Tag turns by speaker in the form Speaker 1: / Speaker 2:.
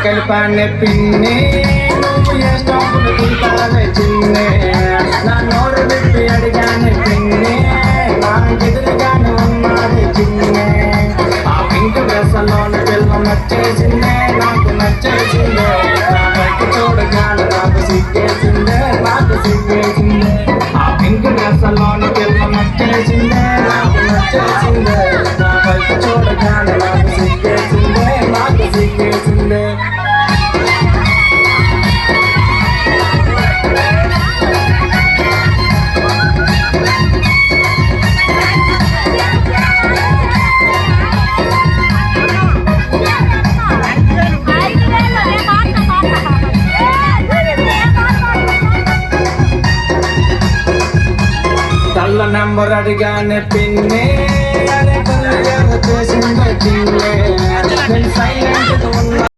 Speaker 1: కలిపానే పిన్ని నువ్వు ఏ స్టాంపులు తింటావే చిన్నే నా నోరు విప్పి అడిగానే పిన్ని నా ఎదురుగానే ఉన్నది చిన్నే ఆ పింక్ డ్రెస్లోని పిల్ల నచ్చేసిందే నాకు నచ్చేసిందే నా వైపు చూడగానే నాకు సిగ్గేసిందే నాకు సిగ్గేసిందే ఆ పింక్ డ్రెస్లోని పిల్ల నచ్చేసిందే నాకు నచ్చేసిందే నా వైపు చూడగానే నాకు సిగ్గేసిందే నాకు సిగ్గేసిందే నెంబర్ అడిగానే పిన్ని అరే